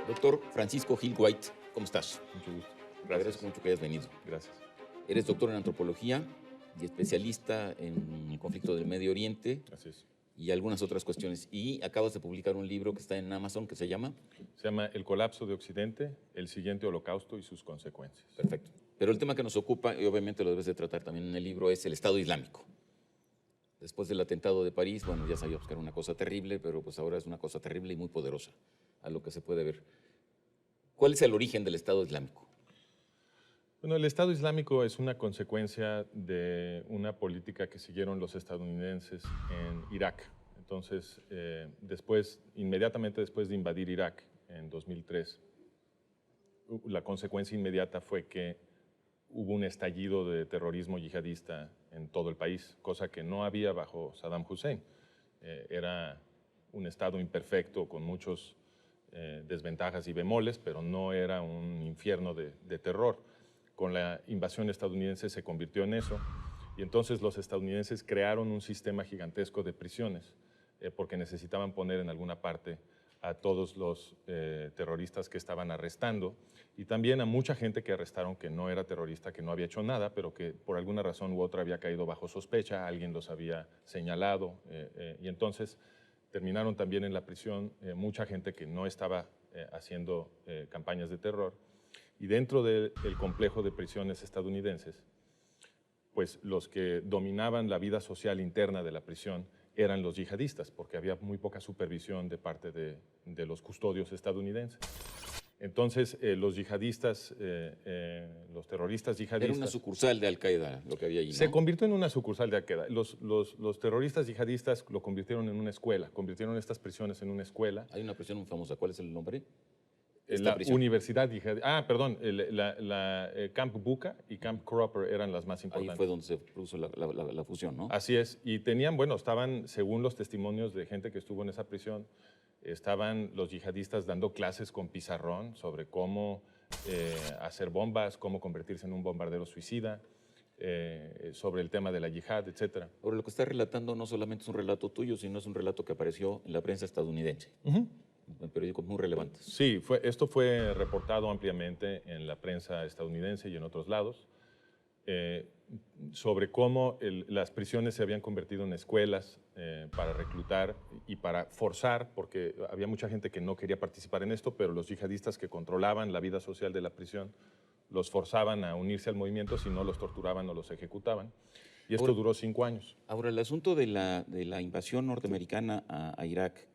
Doctor Francisco Gil White, ¿cómo estás? Mucho gusto. Te agradezco mucho que hayas venido. Gracias. Eres doctor en antropología y especialista en el conflicto del Medio Oriente Así es. y algunas otras cuestiones. Y acabas de publicar un libro que está en Amazon que se llama... Se llama El colapso de Occidente, el siguiente holocausto y sus consecuencias. Perfecto. Pero el tema que nos ocupa, y obviamente lo debes de tratar también en el libro, es el Estado Islámico. Después del atentado de París, bueno, ya sabíamos que era una cosa terrible, pero pues ahora es una cosa terrible y muy poderosa, a lo que se puede ver. ¿Cuál es el origen del Estado Islámico? Bueno, el Estado Islámico es una consecuencia de una política que siguieron los estadounidenses en Irak. Entonces, inmediatamente después de invadir Irak en 2003, la consecuencia inmediata fue que hubo un estallido de terrorismo yihadista en todo el país, cosa que no había bajo Saddam Hussein. Era un Estado imperfecto con muchos desventajas y bemoles, pero no era un infierno de terror. Con la invasión estadounidense se convirtió en eso, y entonces los estadounidenses crearon un sistema gigantesco de prisiones, porque necesitaban poner en alguna parte a todos los terroristas que estaban arrestando, y también a mucha gente que arrestaron que no era terrorista, que no había hecho nada, pero que por alguna razón u otra había caído bajo sospecha, alguien los había señalado, y entonces terminaron también en la prisión mucha gente que no estaba haciendo campañas de terror. Y dentro del complejo de prisiones estadounidenses, pues los que dominaban la vida social interna de la prisión eran los yihadistas, porque había muy poca supervisión de parte de los custodios estadounidenses. Entonces, los yihadistas, los terroristas yihadistas... Era una sucursal de Al-Qaeda lo que había allí, ¿no? Se convirtió en una sucursal de Al-Qaeda. Los terroristas yihadistas lo convirtieron en una escuela, convirtieron estas prisiones en una escuela. Hay una prisión muy famosa, ¿cuál es el nombre? La Universidad Yihadista. Camp Bucca y Camp Cropper eran las más importantes. Ahí fue donde se produjo la fusión, ¿no? Así es. Y tenían, bueno, estaban, según los testimonios de gente que estuvo en esa prisión, estaban los yihadistas dando clases con pizarrón sobre cómo hacer bombas, cómo convertirse en un bombardero suicida, sobre el tema de la yihad, etc. Ahora, lo que está relatando no solamente es un relato tuyo, sino es un relato que apareció en la prensa estadounidense. En periódicos muy relevantes. Sí, esto fue reportado ampliamente en la prensa estadounidense y en otros lados, sobre cómo las prisiones se habían convertido en escuelas para reclutar y para forzar, porque había mucha gente que no quería participar en esto, pero los yihadistas que controlaban la vida social de la prisión los forzaban a unirse al movimiento, si no los torturaban o los ejecutaban. Y esto duró 5 años. Ahora, el asunto de la invasión norteamericana a Irak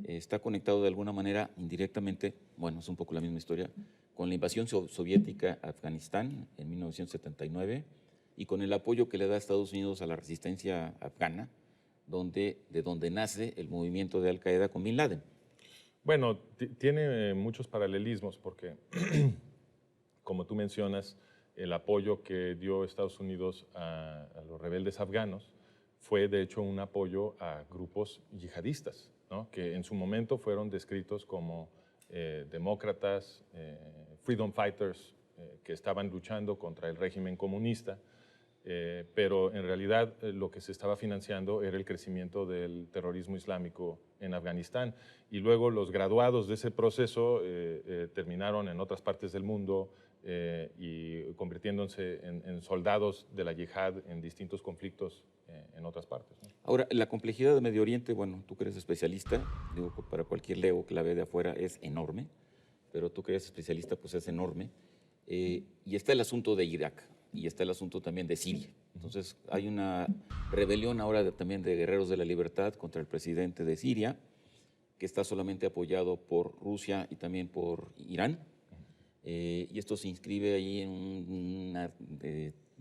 está conectado de alguna manera indirectamente, bueno, es un poco la misma historia, con la invasión soviética a Afganistán en 1979 y con el apoyo que le da Estados Unidos a la resistencia afgana, de donde nace el movimiento de Al-Qaeda con Bin Laden. Bueno, tiene muchos paralelismos porque, como tú mencionas, el apoyo que dio Estados Unidos a los rebeldes afganos fue, de hecho, un apoyo a grupos yihadistas, ¿no? Que en su momento fueron descritos como demócratas, freedom fighters, que estaban luchando contra el régimen comunista, pero en realidad lo que se estaba financiando era el crecimiento del terrorismo islámico en Afganistán. Y luego los graduados de ese proceso terminaron en otras partes del mundo y convirtiéndose en soldados de la yihad en distintos conflictos en otras partes, ¿no? Ahora, la complejidad de Medio Oriente, bueno, tú que eres especialista, digo, para cualquier lego que la ve de afuera es enorme, pero tú que eres especialista, pues es enorme. Y está el asunto de Irak, y está el asunto también de Siria. Entonces, hay una rebelión ahora también de guerreros de la libertad contra el presidente de Siria, que está solamente apoyado por Rusia y también por Irán. Y esto se inscribe ahí en una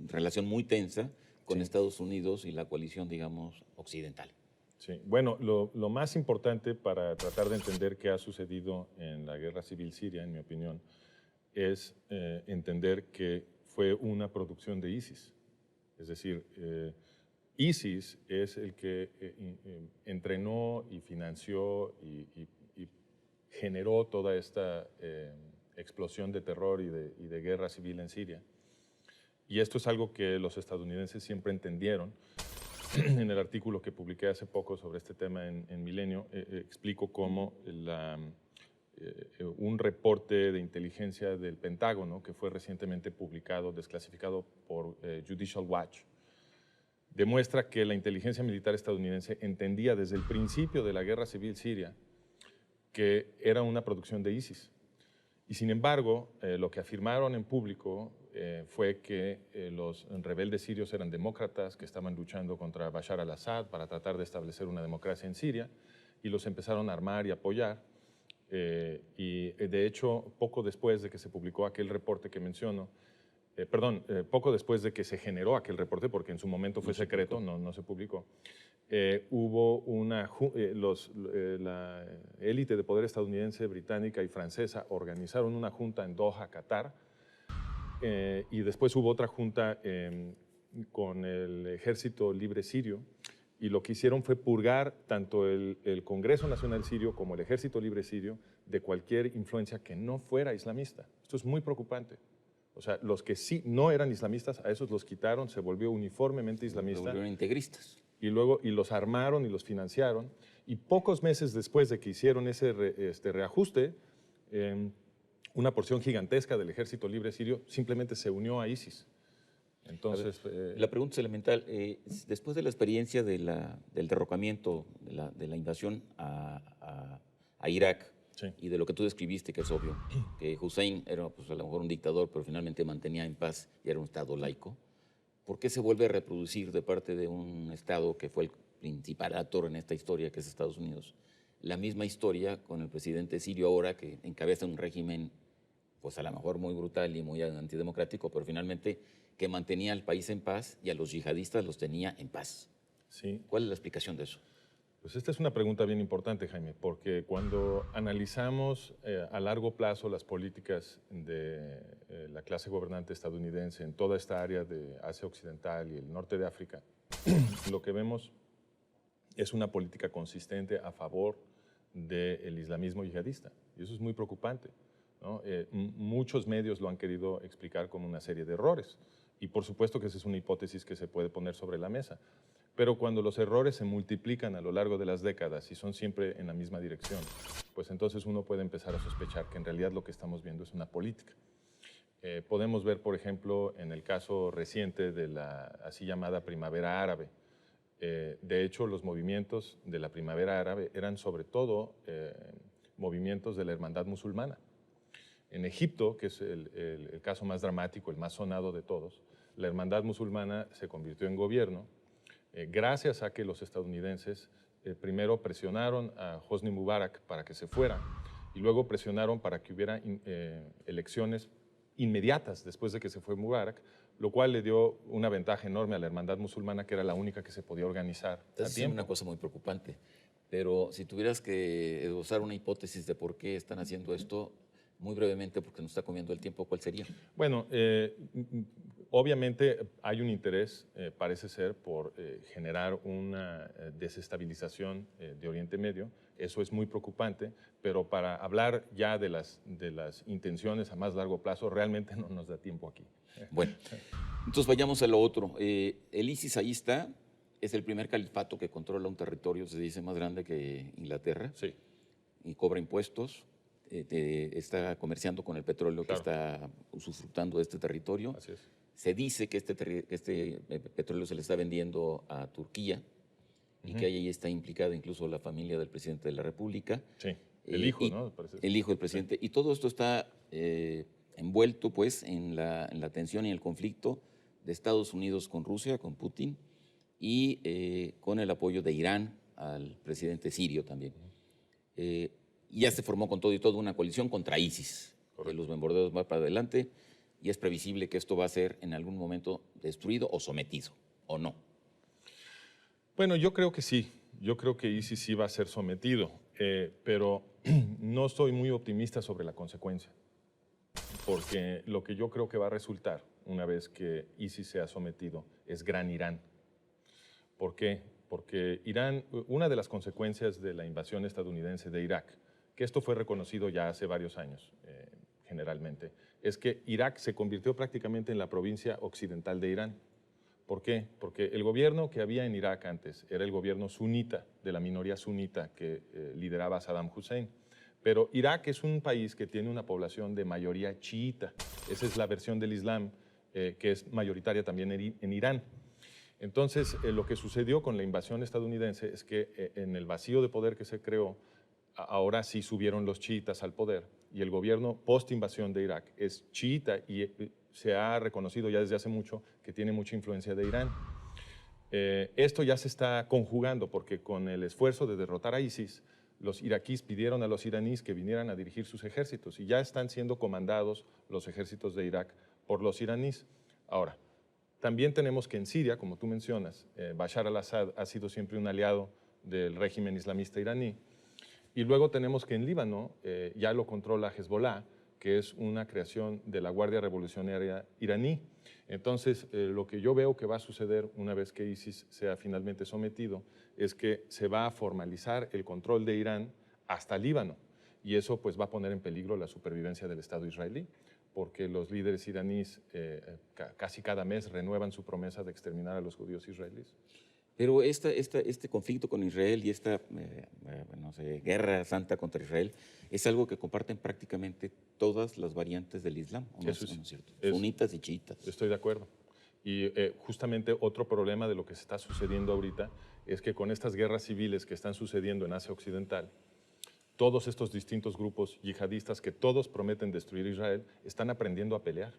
relación muy tensa con Estados Unidos y la coalición, digamos, occidental. Sí, bueno, lo más importante para tratar de entender qué ha sucedido en la guerra civil siria, en mi opinión, es entender que fue una producción de ISIS. Es decir, ISIS es el que entrenó y financió y generó toda esta explosión de terror y de guerra civil en Siria. Y esto es algo que los estadounidenses siempre entendieron. En el artículo que publiqué hace poco sobre este tema en Milenio, explico cómo un reporte de inteligencia del Pentágono, que fue recientemente publicado, desclasificado por Judicial Watch, demuestra que la inteligencia militar estadounidense entendía desde el principio de la guerra civil siria que era una producción de ISIS. Y sin embargo, lo que afirmaron en público fue que los rebeldes sirios eran demócratas que estaban luchando contra Bashar al-Assad para tratar de establecer una democracia en Siria, y los empezaron a armar y apoyar. Y de hecho, poco después de que se publicó aquel reporte que menciono, poco después de que se generó aquel reporte, porque en su momento fue secreto, no se publicó, hubo la élite de poder estadounidense, británica y francesa organizaron una junta en Doha, Qatar, y después hubo otra junta con el Ejército Libre Sirio, y lo que hicieron fue purgar tanto el Congreso Nacional Sirio como el Ejército Libre Sirio de cualquier influencia que no fuera islamista. Esto es muy preocupante. O sea, los que sí no eran islamistas, a esos los quitaron, se volvió uniformemente islamista. Se volvieron integristas. Y luego los armaron y los financiaron. Y pocos meses después de que hicieron ese reajuste, una porción gigantesca del Ejército Libre Sirio simplemente se unió a ISIS. Entonces, la pregunta es elemental. Después de la experiencia del derrocamiento, de la invasión a Irak, sí, y de lo que tú describiste, que es obvio, que Hussein era pues, a lo mejor un dictador, pero finalmente mantenía en paz y era un Estado laico, ¿por qué se vuelve a reproducir de parte de un Estado que fue el principal actor en esta historia, que es Estados Unidos, la misma historia con el presidente sirio ahora, que encabeza un régimen pues a lo mejor muy brutal y muy antidemocrático, pero finalmente que mantenía al país en paz y a los yihadistas los tenía en paz? sí. ¿Cuál es la explicación de eso? Pues esta es una pregunta bien importante, Jaime, porque cuando analizamos a largo plazo las políticas de la clase gobernante estadounidense en toda esta área de Asia Occidental y el norte de África, lo que vemos es una política consistente a favor del islamismo yihadista. Y eso es muy preocupante, ¿no? Muchos medios lo han querido explicar como una serie de errores. Y por supuesto que esa es una hipótesis que se puede poner sobre la mesa. Pero cuando los errores se multiplican a lo largo de las décadas y son siempre en la misma dirección, pues entonces uno puede empezar a sospechar que en realidad lo que estamos viendo es una política. Podemos ver, por ejemplo, en el caso reciente de la así llamada Primavera Árabe. De hecho, los movimientos de la Primavera Árabe eran sobre todo movimientos de la Hermandad Musulmana. En Egipto, que es el caso más dramático, el más sonado de todos, la Hermandad Musulmana se convirtió en gobierno gracias a que los estadounidenses primero presionaron a Hosni Mubarak para que se fuera y luego presionaron para que hubiera elecciones inmediatas después de que se fue Mubarak, lo cual le dio una ventaja enorme a la Hermandad Musulmana, que era la única que se podía organizar a Es tiempo. una cosa muy preocupante, pero si tuvieras que esbozar una hipótesis de por qué están haciendo esto, muy brevemente, porque nos está comiendo el tiempo, ¿cuál sería? Bueno, obviamente hay un interés, parece ser, por generar una desestabilización de Oriente Medio. Eso es muy preocupante, pero para hablar ya de las intenciones a más largo plazo, realmente no nos da tiempo aquí. Bueno, entonces vayamos a lo otro. El ISIS ahí está, es el primer califato que controla un territorio, se dice, más grande que Inglaterra, Sí, y cobra impuestos. Está comerciando con el petróleo, claro, que está usufructando de este territorio. así es. Se dice que este petróleo se le está vendiendo a Turquía y que ahí está implicada incluso la familia del presidente de la República. Sí, el hijo, ¿no? Parece. El hijo del presidente. Sí. Y todo esto está envuelto pues, en la tensión y el conflicto de Estados Unidos con Rusia, con Putin, y con el apoyo de Irán al presidente sirio también. Y ya se formó con todo y todo una coalición contra ISIS. Los bombardeos van para adelante y es previsible que esto va a ser en algún momento destruido o sometido, ¿o no? Bueno, yo creo que sí. Yo creo que ISIS sí va a ser sometido, pero no estoy muy optimista sobre la consecuencia, porque lo que yo creo que va a resultar una vez que ISIS sea sometido es Gran Irán. ¿Por qué? Porque Irán, una de las consecuencias de la invasión estadounidense de Irak, que esto fue reconocido ya hace varios años, generalmente, es que Irak se convirtió prácticamente en la provincia occidental de Irán. ¿Por qué? Porque el gobierno que había en Irak antes era el gobierno sunita, de la minoría sunita que lideraba Saddam Hussein. Pero Irak es un país que tiene una población de mayoría chiita. Esa es la versión del Islam que es mayoritaria también en Irán. Entonces, lo que sucedió con la invasión estadounidense es que en el vacío de poder que se creó, ahora sí subieron los chiitas al poder y el gobierno post-invasión de Irak es chiita y se ha reconocido ya desde hace mucho que tiene mucha influencia de Irán. Esto ya se está conjugando porque con el esfuerzo de derrotar a ISIS, los iraquíes pidieron a los iraníes que vinieran a dirigir sus ejércitos y ya están siendo comandados los ejércitos de Irak por los iraníes. Ahora, también tenemos que en Siria, como tú mencionas, Bashar al-Assad ha sido siempre un aliado del régimen islamista iraní. Y luego tenemos que en Líbano ya lo controla Hezbollah, que es una creación de la Guardia Revolucionaria iraní. Entonces, lo que yo veo que va a suceder una vez que ISIS sea finalmente sometido es que se va a formalizar el control de Irán hasta Líbano. Y eso pues va a poner en peligro la supervivencia del Estado israelí, porque los líderes iraníes casi cada mes renuevan su promesa de exterminar a los judíos israelíes. Pero este conflicto con Israel y esta no sé, guerra santa contra Israel es algo que comparten prácticamente todas las variantes del Islam, ¿o no? Eso es cierto? Sunitas y chiitas. Estoy de acuerdo. Y justamente otro problema de lo que se está sucediendo ahorita es que con estas guerras civiles que están sucediendo en Asia Occidental, todos estos distintos grupos yihadistas que todos prometen destruir Israel están aprendiendo a pelear.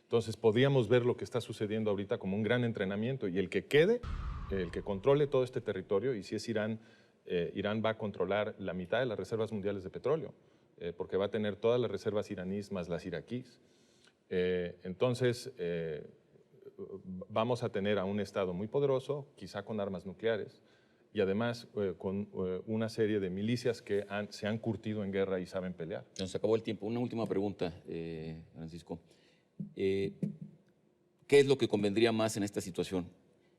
Entonces podríamos ver lo que está sucediendo ahorita como un gran entrenamiento y el que quede, el que controle todo este territorio, y si es Irán, Irán va a controlar la mitad de las reservas mundiales de petróleo, porque va a tener todas las reservas iraníes más las iraquíes. Entonces vamos a tener a un Estado muy poderoso, quizá con armas nucleares, y además con una serie de milicias que se han curtido en guerra y saben pelear. Nos acabó el tiempo. Una última pregunta, Francisco. ¿Qué es lo que convendría más en esta situación?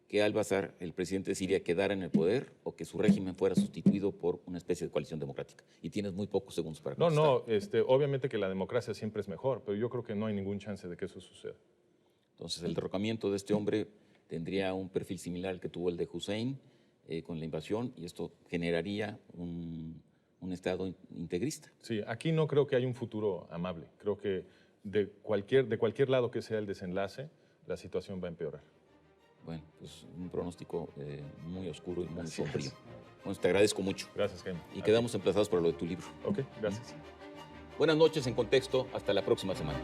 ¿Que al-Bashar, el presidente de Siria, quedara en el poder o que su régimen fuera sustituido por una especie de coalición democrática? Y tienes muy pocos segundos para contestar. No, obviamente que la democracia siempre es mejor, pero yo creo que no hay ningún chance de que eso suceda. Entonces, el derrocamiento de este hombre tendría un perfil similar al que tuvo el de Hussein con la invasión, y esto generaría un Estado integrista. Sí, aquí no creo que haya un futuro amable. Creo que de cualquier lado que sea el desenlace, la situación va a empeorar. Bueno, pues un pronóstico muy oscuro y muy sombrío. Bueno, te agradezco mucho. Gracias, Jaime. Y quedamos emplazados para lo de tu libro. Ok, gracias. Buenas noches en Contexto. Hasta la próxima semana.